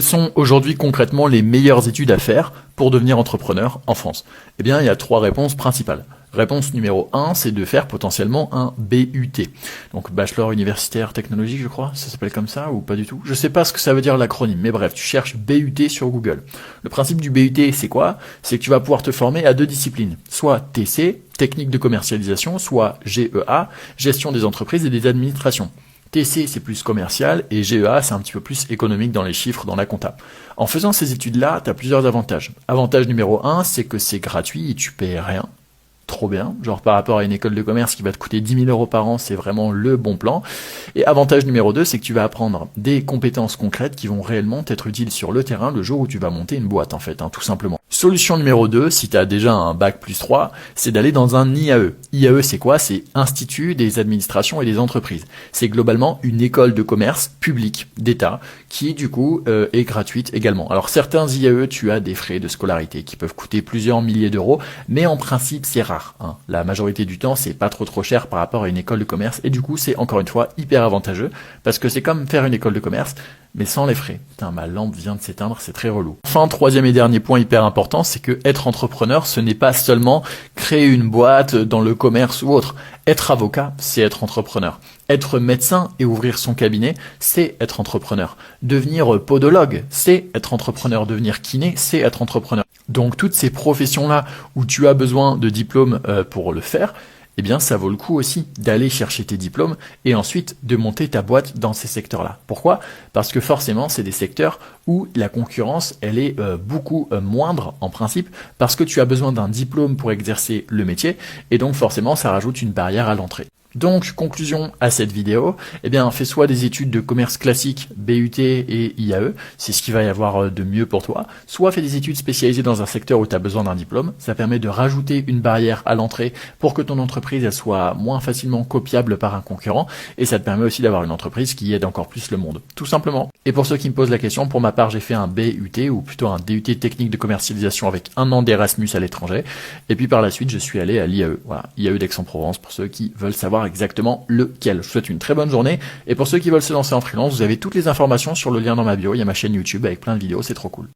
Quelles sont aujourd'hui concrètement les meilleures études à faire pour devenir entrepreneur en France? Eh bien, il y a trois réponses principales. Réponse numéro 1, c'est de faire potentiellement un BUT. Donc Bachelor Universitaire Technologique, je crois, ça s'appelle comme ça ou pas du tout. Je sais pas ce que ça veut dire l'acronyme, mais bref, tu cherches BUT sur Google. Le principe du BUT, c'est quoi? C'est que tu vas pouvoir te former à deux disciplines. Soit TC, technique de commercialisation, soit GEA, gestion des entreprises et des administrations. TC, c'est plus commercial, et GEA, c'est un petit peu plus économique dans les chiffres, dans la compta. En faisant ces études-là, tu as plusieurs avantages. Avantage numéro 1, c'est que c'est gratuit et tu payes rien. Trop bien, genre par rapport à une école de commerce qui va te coûter 10 000 euros par an, c'est vraiment le bon plan. Et avantage numéro 2, c'est que tu vas apprendre des compétences concrètes qui vont réellement t'être utiles sur le terrain le jour où tu vas monter une boîte en fait, tout simplement. Solution numéro 2, si tu as déjà un bac plus 3, c'est d'aller dans un IAE. IAE, c'est quoi? C'est Institut des administrations et des entreprises. C'est globalement une école de commerce publique d'État qui du coup est gratuite également. Alors certains IAE, tu as des frais de scolarité qui peuvent coûter plusieurs milliers d'euros, mais en principe c'est rare. La majorité du temps, c'est pas trop cher par rapport à une école de commerce et du coup, c'est encore une fois hyper avantageux parce que c'est comme faire une école de commerce mais sans les frais. Putain, ma lampe vient de s'éteindre, c'est très relou. Enfin, troisième et dernier point hyper important, c'est que être entrepreneur, ce n'est pas seulement créer une boîte dans le commerce ou autre. Être avocat, c'est être entrepreneur. Être médecin et ouvrir son cabinet, c'est être entrepreneur. Devenir podologue, c'est être entrepreneur. Devenir kiné, c'est être entrepreneur. Donc toutes ces professions-là où tu as besoin de diplômes pour le faire, eh bien ça vaut le coup aussi d'aller chercher tes diplômes et ensuite de monter ta boîte dans ces secteurs-là. Pourquoi? Parce que forcément, c'est des secteurs où la concurrence, elle est beaucoup moindre en principe parce que tu as besoin d'un diplôme pour exercer le métier et donc forcément, ça rajoute une barrière à l'entrée. Donc, conclusion à cette vidéo, eh bien, fais soit des études de commerce classique, BUT et IAE, c'est ce qui va y avoir de mieux pour toi, soit fais des études spécialisées dans un secteur où tu as besoin d'un diplôme, ça permet de rajouter une barrière à l'entrée pour que ton entreprise elle soit moins facilement copiable par un concurrent, et ça te permet aussi d'avoir une entreprise qui aide encore plus le monde, tout simplement. Et pour ceux qui me posent la question, pour ma part, j'ai fait un BUT, ou plutôt un DUT technique de commercialisation avec 1 an d'Erasmus à l'étranger, et puis par la suite, je suis allé à l'IAE, voilà, IAE d'Aix-en-Provence, pour ceux qui veulent savoir exactement lequel. Je vous souhaite une très bonne journée et pour ceux qui veulent se lancer en freelance, vous avez toutes les informations sur le lien dans ma bio, il y a ma chaîne YouTube avec plein de vidéos, c'est trop cool.